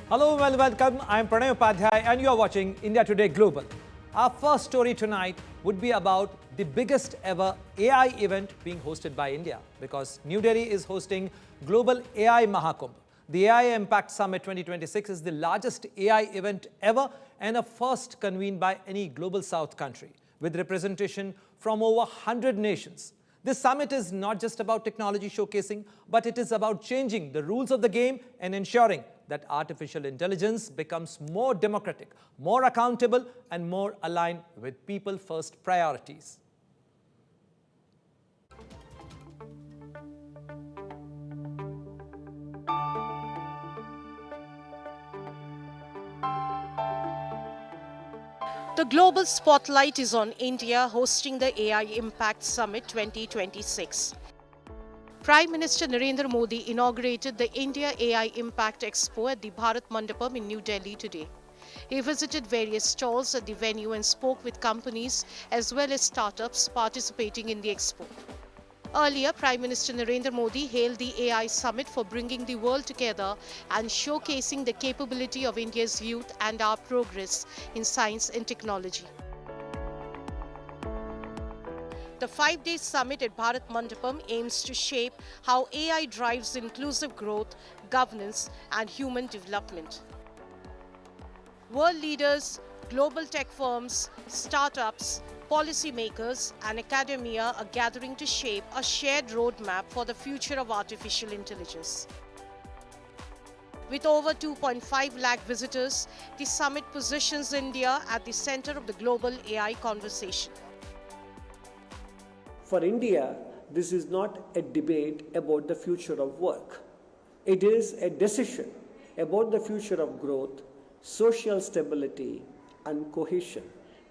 Hello and welcome. I'm Pranay Upadhyay and you're watching India Today Global. Our first story tonight would be about the biggest ever AI event being hosted by India, because New Delhi is hosting Global AI Mahakumbh. The AI Impact Summit 2026 is the largest AI event ever and a first convened by any Global South country, with representation from over 100 nations. This summit is not just about technology showcasing, but it is about changing the rules of the game and ensuring that artificial intelligence becomes more democratic, more accountable, and more aligned with people-first priorities. The global spotlight is on India hosting the AI Impact Summit 2026. Prime Minister Narendra Modi inaugurated the India AI Impact Expo at the Bharat Mandapam in New Delhi today. He visited various stalls at the venue and spoke with companies as well as startups participating in the expo. Earlier, Prime Minister Narendra Modi hailed the AI Summit for bringing the world together and showcasing the capability of India's youth and our progress in science and technology. The 5-day summit at Bharat Mandapam aims to shape how AI drives inclusive growth, governance, and human development. World leaders, global tech firms, startups, policymakers, and academia are gathering to shape a shared roadmap for the future of artificial intelligence. With over 2.5 lakh visitors, the summit positions India at the center of the global AI conversation. For India, this is not a debate about the future of work. It is a decision about the future of growth, social stability, and cohesion.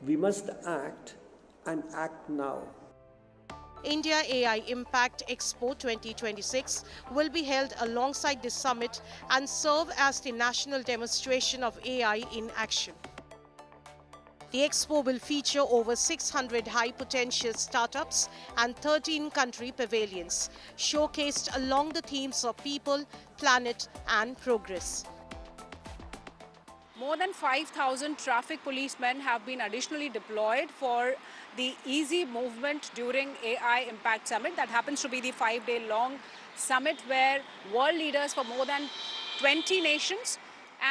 We must act and act now. India AI Impact Expo 2026 will be held alongside this summit and serve as the national demonstration of AI in action. The expo will feature over 600 high-potential startups and 13 country pavilions, showcased along the themes of people, planet, and progress. More than 5,000 traffic policemen have been additionally deployed for the easy movement during AI Impact Summit. That happens to be the 5-day long summit where world leaders from more than 20 nations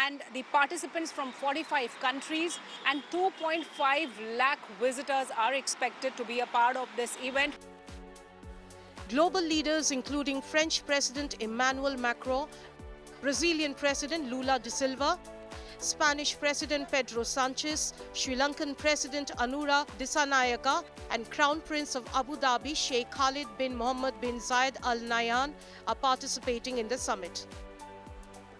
and the participants from 45 countries and 2.5 lakh visitors are expected to be a part of this event. Global leaders including French President Emmanuel Macron, Brazilian President Lula da Silva, Spanish President Pedro Sanchez, Sri Lankan President Anura Dissanayaka, and Crown Prince of Abu Dhabi Sheikh Khalid bin Mohammed bin Zayed Al Nahyan are participating in the summit.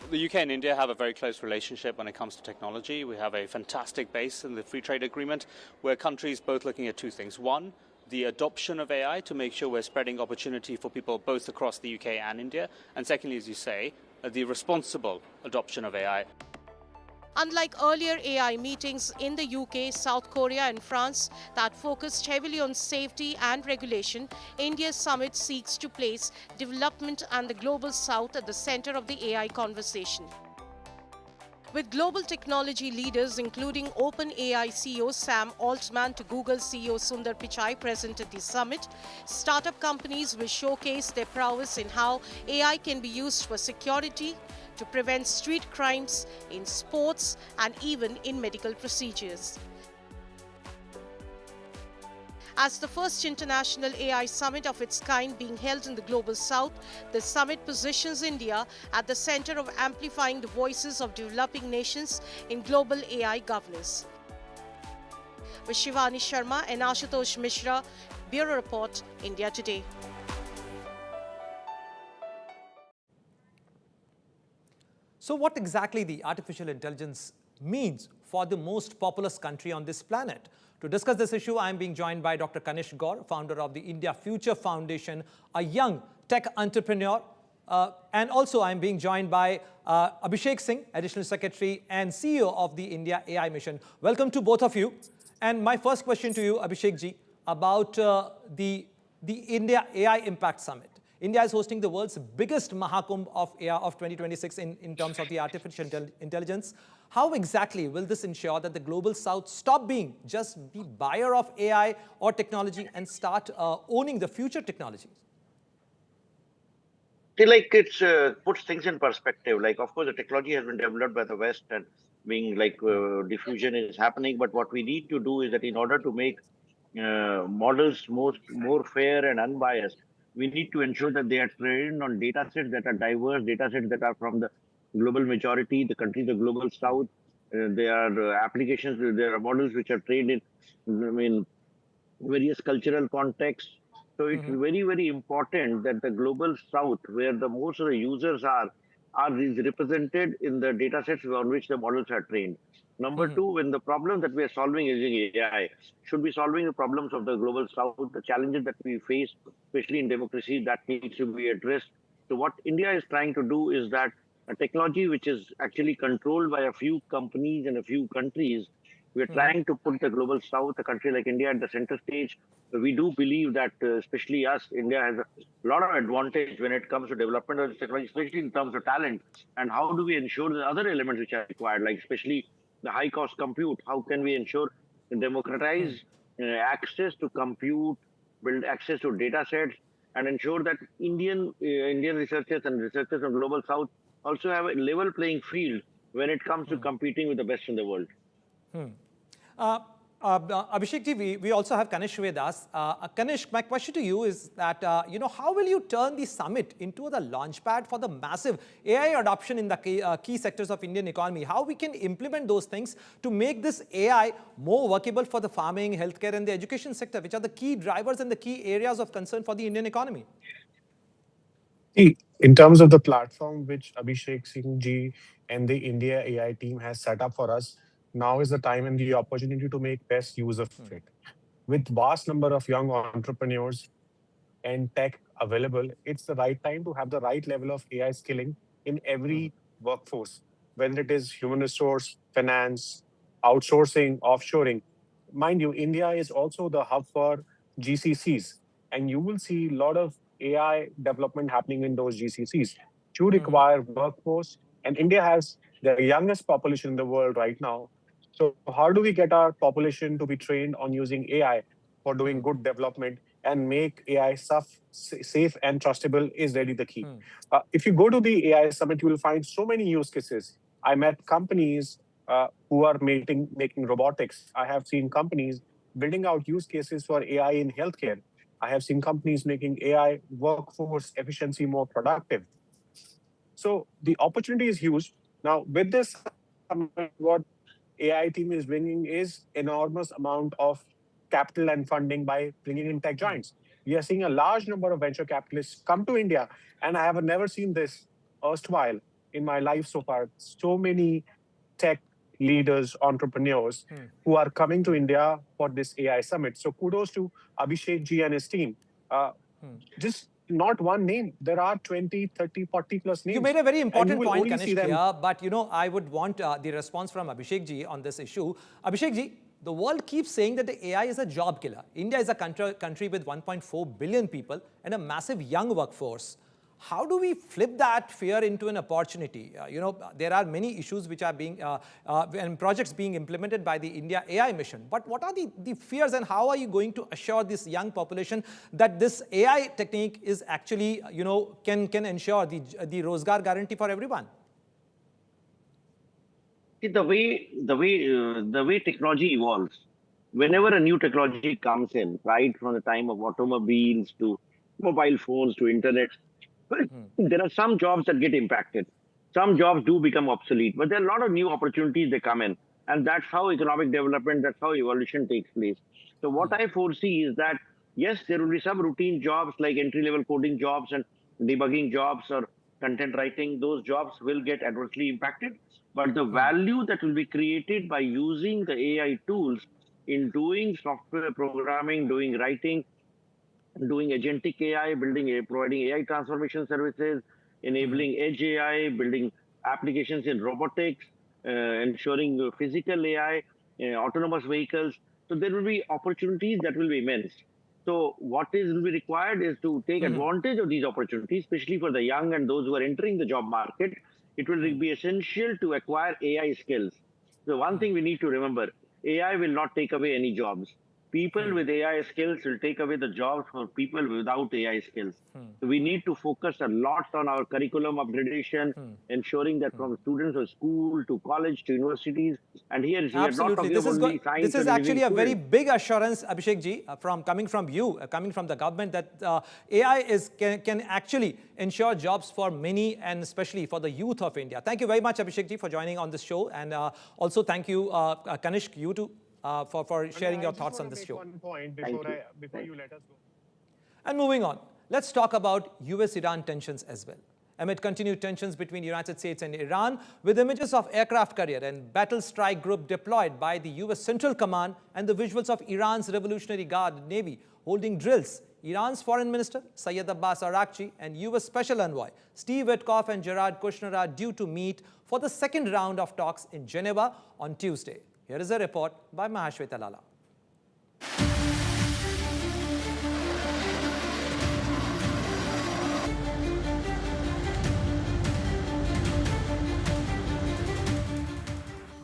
The UK and India have a very close relationship when it comes to technology. We have a fantastic base in the free trade agreement where countries both looking at two things. One, the adoption of AI to make sure we're spreading opportunity for people both across the UK and India. And secondly, as you say, the responsible adoption of AI. Unlike earlier AI meetings in the UK, South Korea and France that focused heavily on safety and regulation, India's summit seeks to place development and the global south at the center of the AI conversation. With global technology leaders including OpenAI CEO Sam Altman to Google CEO Sundar Pichai present at the summit, startup companies will showcase their prowess in how AI can be used for security, to prevent street crimes, in sports, and even in medical procedures. As the first international AI summit of its kind being held in the Global South, the summit positions India at the center of amplifying the voices of developing nations in global AI governance. With Shivani Sharma and Ashutosh Mishra, Bureau Report, India Today. So what exactly the artificial intelligence means for the most populous country on this planet? To discuss this issue, I am being joined by Dr. Kanishk Gore, founder of the India Future Foundation, a young tech entrepreneur. And also I am being joined by Abhishek Singh, Additional Secretary and CEO of the India AI Mission. Welcome to both of you. And my first question to you, Abhishek ji, about the India AI Impact Summit. India is hosting the world's biggest Mahakumbh of AI of 2026 in terms of the artificial intelligence. How exactly will this ensure that the global south stop being just the buyer of AI or technology and start owning the future technologies? See, like it's puts things in perspective. Like, of course, the technology has been developed by the West and being like diffusion is happening. But what we need to do is that in order to make models more fair and unbiased, we need to ensure that they are trained on data sets that are diverse, data sets that are from the global majority, the country, the global south. There are applications, there are models which are trained in, I mean, various cultural contexts. So it's very, very important that the global south, where the most of the users are is represented in the data sets on which the models are trained. Number two, when the problem that we are solving using AI should be solving the problems of the global south, the challenges that we face, especially in democracy, that needs to be addressed. So what India is trying to do is that a technology which is actually controlled by a few companies and a few countries, we're trying to put the global south, a country like India, at the center stage. We do believe that, especially us, India has a lot of advantage when it comes to development of this technology, especially in terms of talent. And how do we ensure the other elements which are required, like especially the high cost compute? How can we ensure democratize access to compute, build access to data sets, and ensure that Indian researchers and researchers from global south also have a level playing field when it comes to competing with the best in the world. Uh, Abhishek ji, we also have Kanishk with us. Kanishk, my question to you is that, how will you turn the summit into the launchpad for the massive AI adoption in the key sectors of Indian economy? How we can implement those things to make this AI more workable for the farming, healthcare and the education sector, which are the key drivers and the key areas of concern for the Indian economy? See, in terms of the platform which Abhishek Singh ji and the India AI team has set up for us, now is the time and the opportunity to make best use of it. With vast number of young entrepreneurs and tech available, it's the right time to have the right level of AI skilling in every workforce, whether it is human resource, finance, outsourcing, offshoring. Mind you, India is also the hub for GCCs, and you will see a lot of AI development happening in those GCCs. To require workforce, and India has the youngest population in the world right now. So, how do we get our population to be trained on using AI for doing good development and make AI safe and trustable is really the key. If you go to the AI summit, you will find so many use cases. I met companies who are making robotics. I have seen companies building out use cases for AI in healthcare. I have seen companies making AI workforce efficiency more productive. So the opportunity is huge. Now, with this, what AI team is bringing is enormous amount of capital and funding by bringing in tech giants. We are seeing a large number of venture capitalists come to India, and I have never seen this erstwhile in my life so far. So many tech leaders, entrepreneurs who are coming to India for this AI summit. So kudos to Abhishek ji and his team. Just not one name. There are 20, 30, 40 plus names. You made a very And you important will point, only see Kanishk, them. here, but I would want the response from Abhishek ji on this issue. Abhishek ji, the world keeps saying that the AI is a job killer. India is a country with 1.4 billion people and a massive young workforce. How do we flip that fear into an opportunity? There are many issues which are being, and projects being implemented by the India AI mission. But what are the fears and how are you going to assure this young population that this AI technique is actually, can ensure the Rozgar guarantee for everyone? See, the way technology evolves, whenever a new technology comes in, right from the time of automobiles to mobile phones to internet, well, there are some jobs that get impacted. Some jobs do become obsolete, but there are a lot of new opportunities that come in. And that's how economic development, that's how evolution takes place. So what I foresee is that, yes, there will be some routine jobs like entry-level coding jobs and debugging jobs or content writing. Those jobs will get adversely impacted. But the value that will be created by using the AI tools in doing software programming, doing writing, doing agentic AI, providing AI transformation services, enabling edge AI, building applications in robotics, ensuring physical AI, autonomous vehicles. So there will be opportunities that will be immense. So what will be required is to take advantage of these opportunities, especially for the young and those who are entering the job market. It will be essential to acquire AI skills. So one thing we need to remember, AI will not take away any jobs. People with AI skills will take away the jobs for people without AI skills. So we need to focus a lot on our curriculum upgradation, ensuring that from students of school to college to universities, and here we are not Absolutely. talking about only science This is and actually engineering a very students. big assurance, Abhishek ji, from coming from you, coming from the government, that AI can actually ensure jobs for many, and especially for the youth of India. Thank you very much, Abhishek ji, for joining on this show, and also thank you, Kanishk, you too, for sharing your thoughts on this show. One point before you let us go. And moving on, let's talk about US-Iran tensions as well. Amid continued tensions between the United States and Iran, with images of aircraft carrier and battle strike group deployed by the US Central Command and the visuals of Iran's Revolutionary Guard Navy holding drills, Iran's Foreign Minister Syed Abbas Araghchi and US Special Envoy Steve Witkoff and Jared Kushner are due to meet for the second round of talks in Geneva on Tuesday. Here is a report by Mahashweta Lala.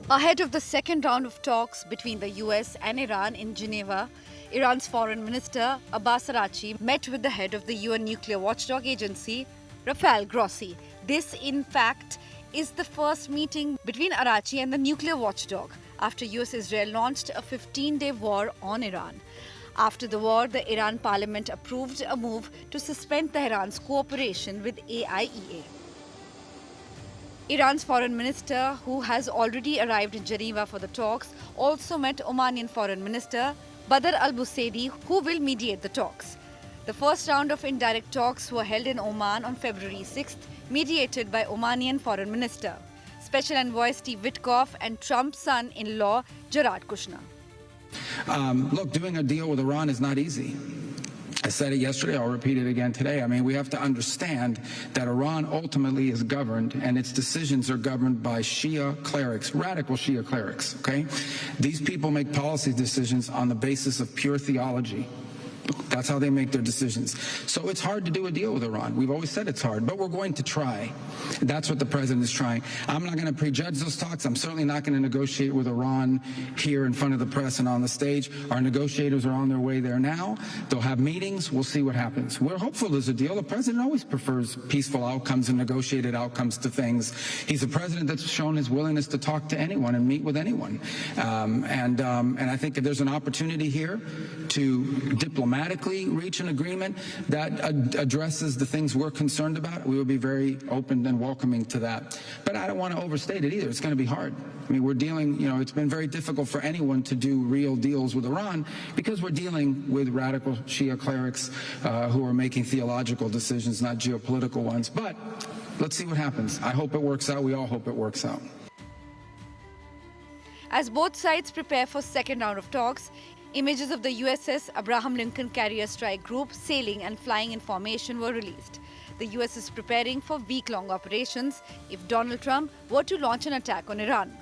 Ahead of the second round of talks between the US and Iran in Geneva, Iran's Foreign Minister Abbas Araghchi met with the head of the UN nuclear watchdog agency, Rafael Grossi. This, in fact, is the first meeting between Araghchi and the nuclear watchdog after US-Israel launched a 15-day war on Iran. After the war, the Iran parliament approved a move to suspend Tehran's cooperation with AIEA. Iran's foreign minister, who has already arrived in Geneva for the talks, also met Omanian Foreign Minister Badr al-Busaidi, who will mediate the talks. The first round of indirect talks were held in Oman on February 6th, mediated by Omanian Foreign Minister, Special Envoy Steve Witkoff and Trump's son-in-law Jared Kushner. Look, doing a deal with Iran is not easy. I said it yesterday, I'll repeat it again today. I mean, we have to understand that Iran ultimately is governed, and its decisions are governed by Shia clerics, radical Shia clerics, okay? These people make policy decisions on the basis of pure theology. That's how they make their decisions. So it's hard to do a deal with Iran. We've always said it's hard, but we're going to try. That's what the president is trying. I'm not going to prejudge those talks. I'm certainly not going to negotiate with Iran here in front of the press and on the stage. Our negotiators are on their way there now. They'll have meetings. We'll see what happens. We're hopeful there's a deal. The president always prefers peaceful outcomes and negotiated outcomes to things. He's a president that's shown his willingness to talk to anyone and meet with anyone. And I think if there's an opportunity here to diplomatically reach an agreement that addresses the things we're concerned about, we will be very open and welcoming to that. But I don't want to overstate it either. It's going to be hard. I mean, we're dealing, it's been very difficult for anyone to do real deals with Iran because we're dealing with radical Shia clerics who are making theological decisions, not geopolitical ones. But let's see what happens. I hope it works out. We all hope it works out. As both sides prepare for second round of talks, images of the USS Abraham Lincoln Carrier Strike Group sailing and flying in formation were released. The US is preparing for week-long operations if Donald Trump were to launch an attack on Iran.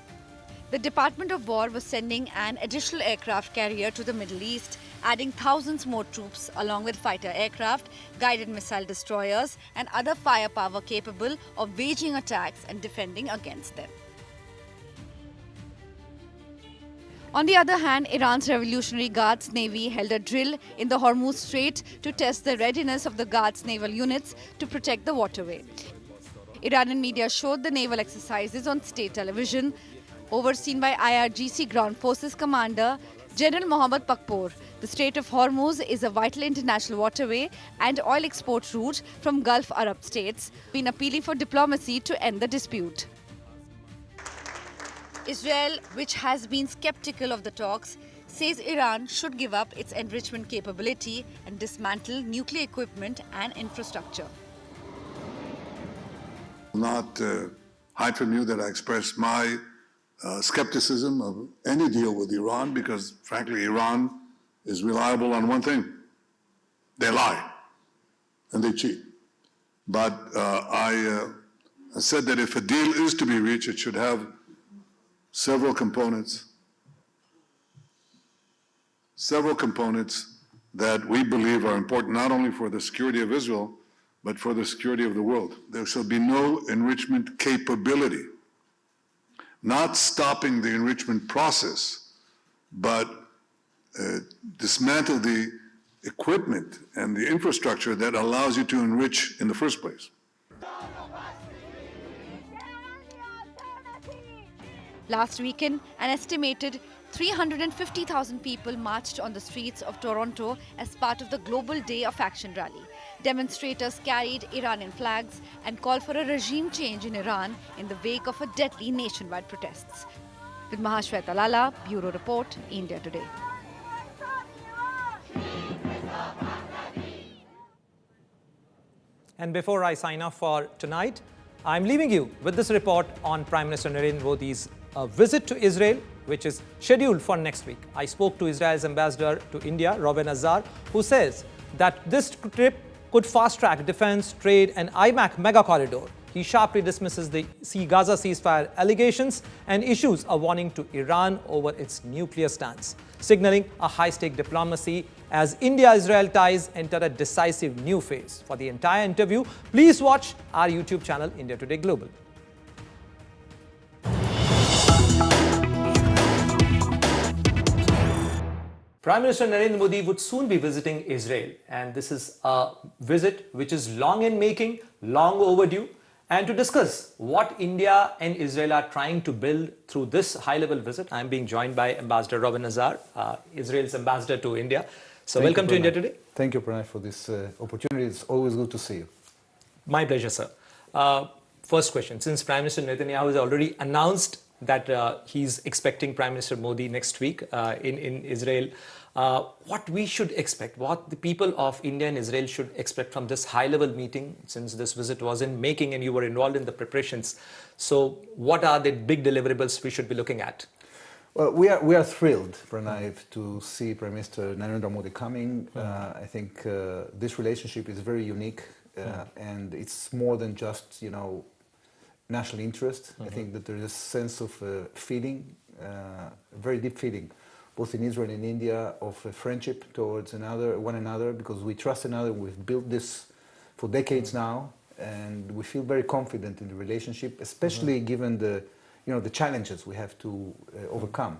The Department of War was sending an additional aircraft carrier to the Middle East, adding thousands more troops along with fighter aircraft, guided missile destroyers, and other firepower capable of waging attacks and defending against them. On the other hand, Iran's Revolutionary Guards Navy held a drill in the Hormuz Strait to test the readiness of the Guards' naval units to protect the waterway. Iranian media showed the naval exercises on state television, overseen by IRGC Ground Forces Commander General Mohammad Pakpour. The Strait of Hormuz is a vital international waterway and oil export route from Gulf Arab states, been appealing for diplomacy to end the dispute. Israel, which has been skeptical of the talks, says Iran should give up its enrichment capability and dismantle nuclear equipment and infrastructure. I will not hide from you that I express my skepticism of any deal with Iran because, frankly, Iran is reliable on one thing. They lie and they cheat. But I said that if a deal is to be reached, it should have several components that we believe are important not only for the security of Israel, but for the security of the world. There shall be no enrichment capability, not stopping the enrichment process, but dismantle the equipment and the infrastructure that allows you to enrich in the first place. Last weekend, an estimated 350,000 people marched on the streets of Toronto as part of the Global Day of Action rally. Demonstrators carried Iranian flags and called for a regime change in Iran in the wake of a deadly nationwide protests. With Mahashweta Lala, Bureau Report, India Today. And before I sign off for tonight, I'm leaving you with this report on Prime Minister Narendra Modi's visit to Israel, which is scheduled for next week. I spoke to Israel's ambassador to India, Reuven Azar, who says that this trip could fast-track defense, trade and IMAC mega corridor. He sharply dismisses the Gaza ceasefire allegations and issues a warning to Iran over its nuclear stance, signaling a high-stake diplomacy as India-Israel ties enter a decisive new phase. For the entire interview, please watch our YouTube channel, India Today Global. Prime Minister Narendra Modi would soon be visiting Israel, and this is a visit which is long in making, long overdue. And to discuss what India and Israel are trying to build through this high-level visit, I am being joined by Ambassador Reuven Azar, Israel's ambassador to India. So welcome to India Today. Thank you, Pranay, for this opportunity. It's always good to see you. My pleasure, sir. First question, since Prime Minister Netanyahu has already announced that he's expecting Prime Minister Modi next week in Israel, what we should expect, what the people of India and Israel should expect from this high-level meeting, since this visit was in making and you were involved in the preparations. So what are the big deliverables we should be looking at? Well, we are thrilled, Pranay, to see Prime Minister Narendra Modi coming. I think this relationship is very unique and it's more than just, national interest. I think that there is a sense of feeling, very deep feeling, both in Israel and India, of a friendship towards one another, because we trust another. We've built this for decades now, and we feel very confident in the relationship, especially given the challenges we have to overcome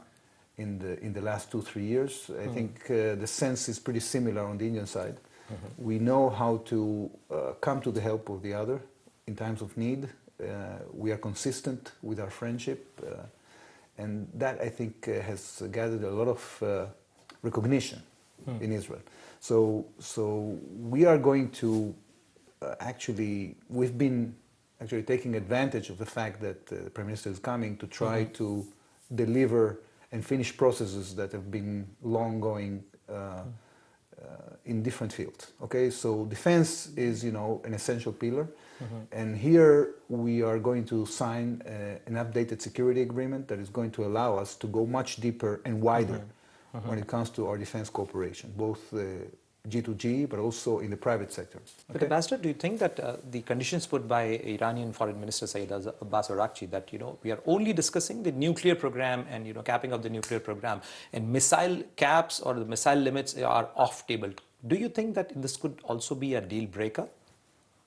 in the last 2-3 years. I think the sense is pretty similar on the Indian side. We know how to come to the help of the other in times of need. We are consistent with our friendship, and that, I think, has gathered a lot of recognition in Israel. So we are going to we've been actually taking advantage of the fact that the Prime Minister is coming to try to deliver and finish processes that have been long going in different fields. Okay, so defense is, an essential pillar. And here we are going to sign an updated security agreement that is going to allow us to go much deeper and wider when it comes to our defense cooperation, both G2G, but also in the private sector. But Ambassador, do you think that the conditions put by Iranian Foreign Minister Saeed Abbas Araghchi, that we are only discussing the nuclear program and capping of the nuclear program, and missile caps or the missile limits are off table? Do you think that this could also be a deal breaker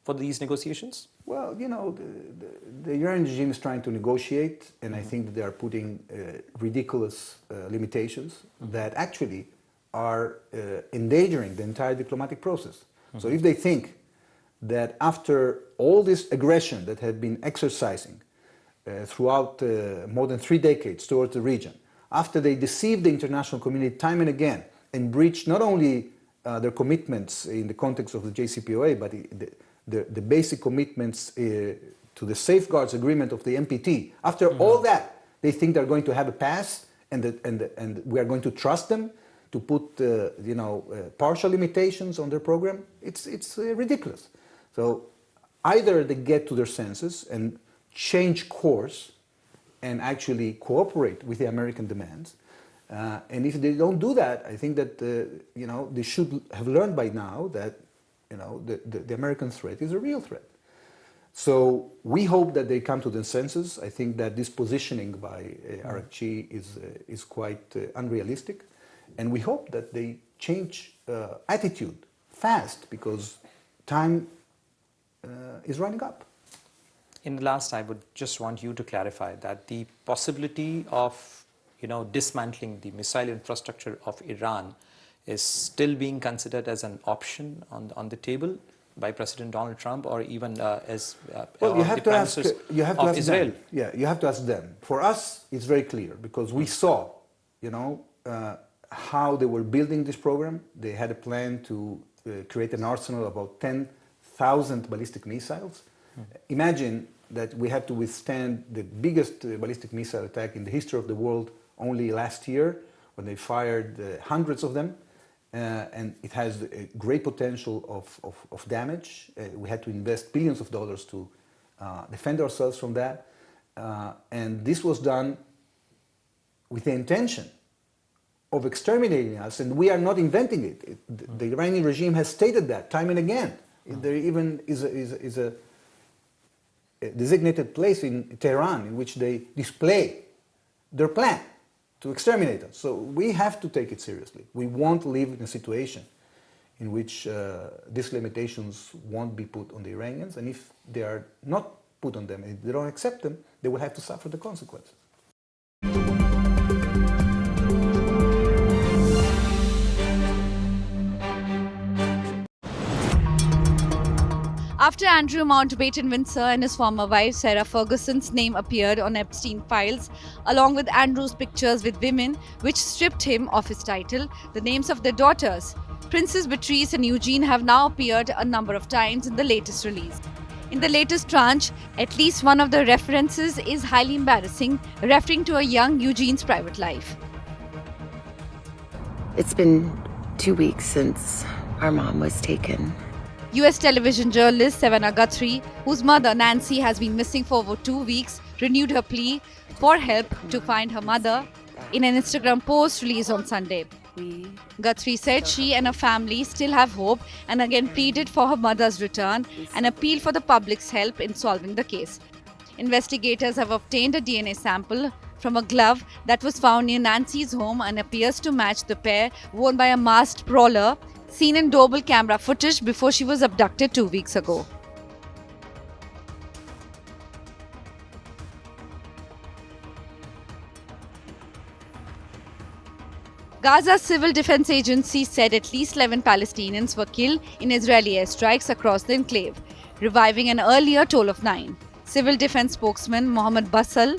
for these negotiations? Well, the Iranian regime is trying to negotiate, and I think that they are putting ridiculous limitations that actually are endangering the entire diplomatic process. So if they think that after all this aggression that had been exercising throughout more than 3 decades towards the region, after they deceived the international community time and again and breached not only their commitments in the context of the JCPOA, but the basic commitments to the safeguards agreement of the NPT, after all that, they think they're going to have a pass and we are going to trust them to put partial limitations on their program. It's ridiculous. So either they get to their senses and change course and actually cooperate with the American demands, and if they don't do that, I think that they should have learned by now that the American threat is a real threat. So we hope that they come to the senses. I think that this positioning by Araghchi is quite unrealistic. And we hope that they change attitude fast because time is running up. In the last, I would just want you to clarify that the possibility of, dismantling the missile infrastructure of Iran is still being considered as an option on the table by President Donald Trump, or even as you have to ask Israel. them. Yeah, you have to ask them. For us, it's very clear because we saw, how they were building this program. They had a plan to create an arsenal of about 10,000 ballistic missiles. Imagine that we had to withstand the biggest ballistic missile attack in the history of the world only last year, when they fired hundreds of them. And it has a great potential of damage. We had to invest billions of dollars to defend ourselves from that. And this was done with the intention of exterminating us, and we are not inventing it. The Iranian regime has stated that time and again. There even is a designated place in Tehran in which they display their plan to exterminate us. So we have to take it seriously. We won't live in a situation in which these limitations won't be put on the Iranians, and if they are not put on them, if they don't accept them, they will have to suffer the consequences. After Andrew Mountbatten Windsor and his former wife Sarah Ferguson's name appeared on Epstein files, along with Andrew's pictures with women, which stripped him of his title, the names of their daughters, Princess Beatrice and Eugene, have now appeared a number of times in the latest release. In the latest tranche, at least one of the references is highly embarrassing, referring to a young Eugene's private life. It's been 2 weeks since our mom was taken. US television journalist Savannah Guthrie, whose mother Nancy has been missing for over 2 weeks, renewed her plea for help to find her mother in an Instagram post released on Sunday. Guthrie said she and her family still have hope and again pleaded for her mother's return and appealed for the public's help in solving the case. Investigators have obtained a DNA sample from a glove that was found near Nancy's home and appears to match the pair worn by a masked brawler seen in doorbell camera footage before she was abducted 2 weeks ago. Gaza's Civil Defense Agency said at least 11 Palestinians were killed in Israeli airstrikes across the enclave, reviving an earlier toll of 9. Civil Defense spokesman Mohammed Basal,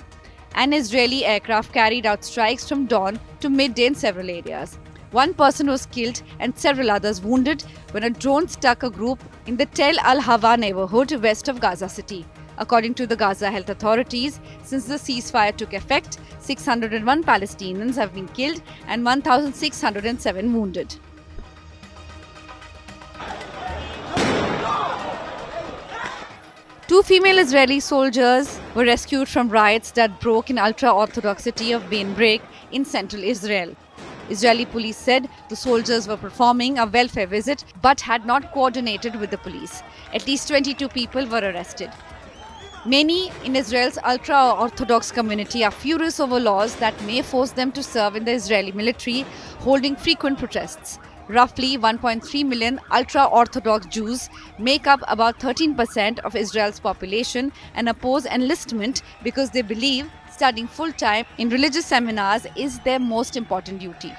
an Israeli aircraft carried out strikes from dawn to midday in several areas. One person was killed and several others wounded when a drone struck a group in the Tel Al-Hawa neighborhood west of Gaza City. According to the Gaza health authorities, since the ceasefire took effect, 601 Palestinians have been killed and 1,607 wounded. Two female Israeli soldiers were rescued from riots that broke in ultra-Orthodox city of Bein Brak in central Israel. Israeli police said the soldiers were performing a welfare visit but had not coordinated with the police. At least 22 people were arrested. Many in Israel's ultra-Orthodox community are furious over laws that may force them to serve in the Israeli military, holding frequent protests. Roughly 1.3 million ultra-Orthodox Jews make up about 13% of Israel's population and oppose enlistment because they believe studying full-time in religious seminars is their most important duty.